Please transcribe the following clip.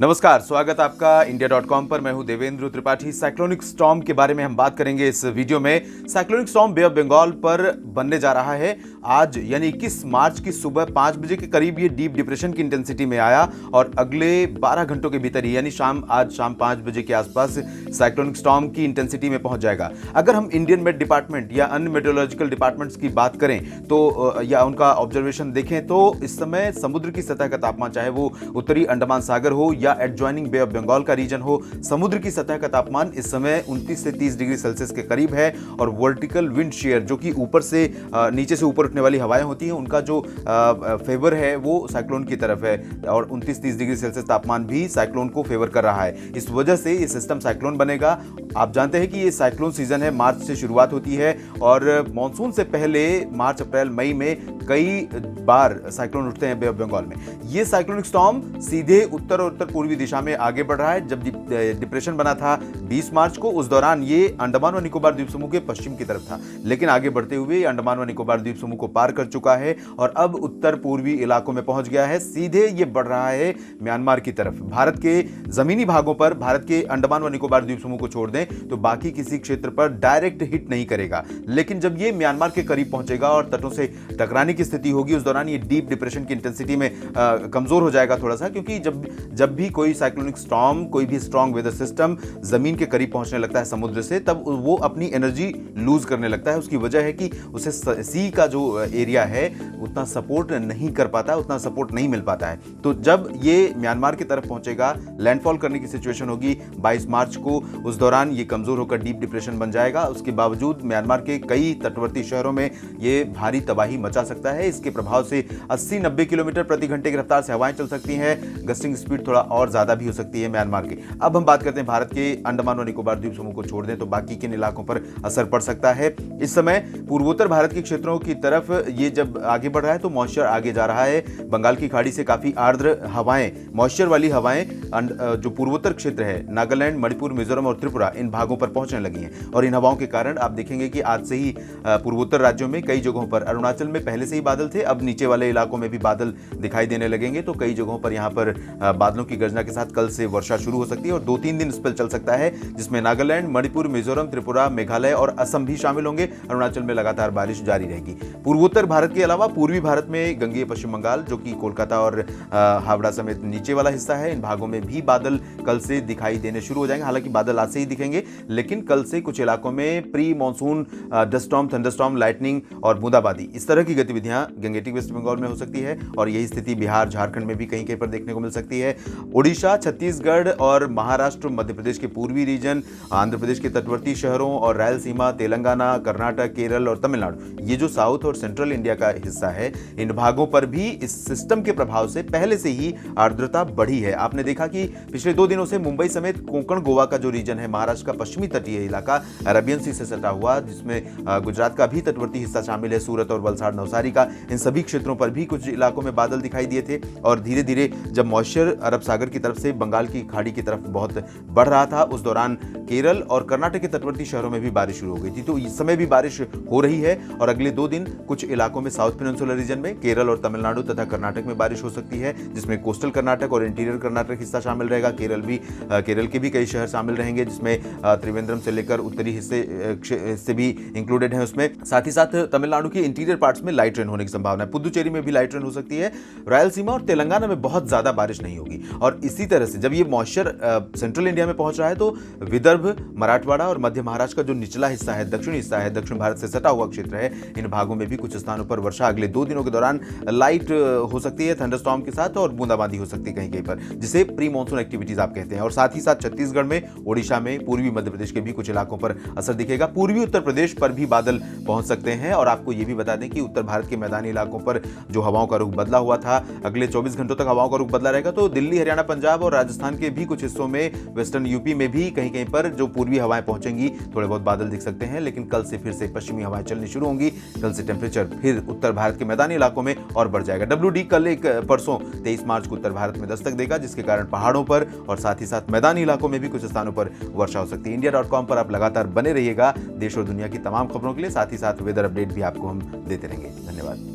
नमस्कार, स्वागत आपका इंडिया.com पर। मैं हूं देवेंद्र त्रिपाठी। साइक्लोनिक स्टॉर्म के बारे में हम बात करेंगे इस वीडियो में। Cyclonic storm Bay of Bengal पर बनने जा रहा है। आज यानी 21 मार्च की सुबह 5 बजे के करीब ये डीप डिप्रेशन की इंटेंसिटी में आया और अगले 12 घंटों के भीतर ही यानी आज शाम 5 बजे के आसपास साइक्लोनिक स्टॉर्म की इंटेंसिटी में पहुंच जाएगा। अगर हम इंडियन मेट डिपार्टमेंट या अन्य मेट्रोलॉजिकल डिपार्टमेंट्स की बात करें तो या उनका ऑब्जर्वेशन देखें तो इस समय समुद्र की सतह का तापमान, चाहे वो उत्तरी अंडमान सागर हो या एडजॉइनिंग बे ऑफ बंगाल का रीजन हो, समुद्र की सतह का तापमान इस समय 29 से 30 डिग्री सेल्सियस के करीब है। और वर्टिकल विंड शेयर, जो कि ऊपर से नीचे से ऊपर उठने वाली हवाएं होती हैं, उनका जो फेवर है वो साइक्लोन की तरफ है और 29-30 डिग्री सेल्सियस तापमान भी साइक्लोन को फेवर कर रहा है। इस वजह से ये सिस्टम साइक्लोन बनेगा। आप जानते हैं कि ये साइक्लोन सीजन है, मार्च से शुरुआत होती है और मानसून से पहले मार्च, अप्रैल, मई में कई बार साइक्लोन उठते हैं बे ऑफ बंगाल में। ये साइक्लोनिक स्टॉर्म सीधे उत्तर और उत्तर पूर्वी दिशा में आगे बढ़ रहा है। जब डिप्रेशन बना था 20 मार्च को, उस दौरान ये अंडमान व निकोबार द्वीप समूह के पश्चिम की तरफ था, लेकिन आगे बढ़ते हुए अंडमान व निकोबार द्वीप समूह को पार कर चुका है और अब उत्तर पूर्वी इलाकों में पहुंच गया है। सीधे ये बढ़ रहा है म्यांमार की तरफ। भारत के जमीनी भागों पर, भारत के अंडमान व निकोबार द्वीप समूह को छोड़ दें तो बाकी किसी क्षेत्र पर डायरेक्ट हिट नहीं करेगा, लेकिन जब ये म्यांमार के करीब पहुंचेगा और तटों से टकराने की स्थिति होगी, उस दौरान ये डीप डिप्रेशन की इंटेंसिटी में कमजोर हो जाएगा थोड़ा सा, क्योंकि जब भी कोई साइक्लोनिक स्टॉर्म, कोई भी स्ट्रॉन्ग वेदर सिस्टम जमीन के करीब पहुंचने लगता है समुद्र से, तब वो अपनी एनर्जी लूज करने लगता है। उसकी वजह है कि उसे सी का जो एरिया है उतना सपोर्ट नहीं कर पाता, उतना सपोर्ट नहीं मिल पाता है। तो जब ये म्यांमार की तरफ पहुंचेगा, लैंडफॉल करने की सिचुएशन होगी 22 मार्च को, उस दौरान ये कमजोर होकर डीप डिप्रेशन बन जाएगा। उसके बावजूद म्यांमार के कई तटवर्ती शहरों में ये भारी तबाही मचा सकता है। इसके प्रभाव से 80-90 किलोमीटर प्रति घंटे की रफ्तार से हवाएं चल सकती हैं। गस्टिंग स्पीड थोड़ा और ज्यादा भी हो सकती है म्यांमार की। अब हम बात करते हैं भारत के अंडमान और निकोबार द्वीप समूह को छोड़ दें तो बाकी किन इलाकों पर असर पड़ सकता है। इस समय पूर्वोत्तर भारत के क्षेत्रों की तरफ ये जब आगे बढ़ रहा है तो मॉइस्चर आगे जा रहा है। बंगाल की खाड़ी से काफी आर्द्र हवाएं, मॉइस्चर वाली हवाएं जो पूर्वोत्तर क्षेत्र है, नागालैंड, मणिपुर, मिजोरम और त्रिपुरा, इन भागों पर पहुंचने लगी हैं। और इन हवाओं के कारण आप देखेंगे कि आज से ही पूर्वोत्तर राज्यों में कई जगहों पर, अरुणाचल में पहले से ही बादल थे, अब नीचे वाले इलाकों में भी बादल दिखाई देने लगेंगे। तो कई जगहों पर यहाँ पर बादलों की गर्जना के साथ कल से वर्षा शुरू हो सकती है और 2-3 दिन स्पेल चल सकता है, जिसमें नागालैंड, मणिपुर, मिजोरम, त्रिपुरा, मेघालय और असम भी शामिल होंगे। अरुणाचल में लगातार बारिश जारी रहेगी। पूर्वोत्तर भारत के अलावा पूर्वी भारत में गंगेय पश्चिम बंगाल, जो कि कोलकाता और हावड़ा समेत नीचे वाला हिस्सा है, इन भागों में भी बादल कल से दिखाई देने शुरू हो जाएंगे। हालांकि बादल आज से ही दिखेंगे, लेकिन कल से कुछ इलाकों में pre monsoon dust storm, thunderstorm, lightning और बूंदाबांदी, इस तरह की गतिविधियां गंगेटिक वेस्ट बंगाल में हो सकती है और यही स्थिति बिहार, झारखंड में भी कहीं कहीं पर देखने को मिल सकती है। ओडिशा, छत्तीसगढ़ और महाराष्ट्र, मध्य प्रदेश के पूर्वी रीजन, आंध्र प्रदेश के तटवर्ती शहरों और रायलसीमा, तेलंगाना, कर्नाटक, केरल और तमिलनाडु, ये जो साउथ और सेंट्रल इंडिया का हिस्सा है, इन भागों पर भी इस सिस्टम के प्रभाव से पहले से ही आर्द्रता बढ़ी है। आपने देखा कि पिछले 2 दिनों से मुंबई समेत कोंकण, गोवा का जो रीजन है, महाराष्ट्र का पश्चिमी तटीय इलाका, अरबियन सी से सटा हुआ, जिसमें गुजरात का भी तटवर्ती हिस्सा शामिल है, सूरत और वलसाड़, नवसारी का, इन सभी क्षेत्रों पर भी कुछ इलाकों में बादल दिखाई दिए थे। और धीरे धीरे जब मॉइस्चर अरब सागर की तरफ से बंगाल की खाड़ी की तरफ बहुत बढ़ रहा था, उस दौरान केरल और कर्नाटक के तटवर्ती शहरों में भी बारिश शुरू हो गई थी। तो इस समय भी बारिश हो रही है और अगले 2 दिन कुछ इलाकों में साउथ पेनिनसुलर रीजन में, केरल और तमिलनाडु तथा कर्नाटक में बारिश हो सकती है, जिसमें कोस्टल कर्नाटक और इंटीरियर कर्नाटक हिस्सा शामिल रहेगा। केरल के भी कई शहर शामिल रहेंगे, जिसमें त्रिवेंद्रम से लेकर उत्तरी हिस्से भी इंक्लूडेड हैं उसमें। साथ ही साथ तमिलनाडु के इंटीरियर पार्ट्स में लाइट रेन होने की संभावना है। पुदुचेरी में भी लाइट रेन हो सकती है। रायलसीमा और तेलंगाना में बहुत ज्यादा बारिश नहीं होगी। और इसी तरह से जब ये मॉइस्चर सेंट्रल इंडिया में पहुंच रहा है तो विदर्भ, मराठवाड़ा और मध्य महाराष्ट्र का जो निचला हिस्सा है, दक्षिणी हिस्सा है, दक्षिण भारत से सटा हुआ क्षेत्र है, इन भागों में भी कुछ स्थानों पर वर्षा अगले 2 दिनों के दौरान लाइट हो सकती है, थंडरस्टॉर्म के साथ, और बूंदाबांदी हो सकती है कहीं कहीं पर, जिसे प्री मॉनसून एक्टिविटीज आप कहते हैं। और साथ ही साथ छत्तीसगढ़ में, ओडिशा में, पूर्वी मध्य प्रदेश के भी कुछ इलाकों पर असर दिखेगा। पूर्वी उत्तर प्रदेश पर भी बादल पहुंच सकते हैं। और आपको यह भी बता दें कि उत्तर भारत के मैदानी इलाकों पर जो हवाओं का रुख बदला हुआ था, अगले 24 घंटों तक हवाओं का रुख बदला रहेगा। तो दिल्ली, हरियाणा, पंजाब और राजस्थान के भी कुछ हिस्सों में, वेस्टर्न यूपी में भी कहीं कहीं पर जो पूर्वी हवाएं पहुंचेंगी, थोड़े बहुत बादल दिख सकते हैं। लेकिन कल से फिर से पश्चिमी हवाएं चलनी शुरू होंगी। कल से टेम्परेचर फिर उत्तर भारत के मैदानी इलाकों में और बढ़ जाएगा। WD कल परसों 23 मार्च को उत्तर भारत में दस्तक देगा, जिसके कारण पहाड़ों पर और साथ ही साथ मैदानी इलाकों में भी कुछ स्थानों पर वर्षा हो सकती है। India.com पर आप लगातार बने रहिएगा देश और दुनिया की तमाम खबरों के लिए। साथ ही साथ वेदर अपडेट भी आपको हम देते रहेंगे। धन्यवाद।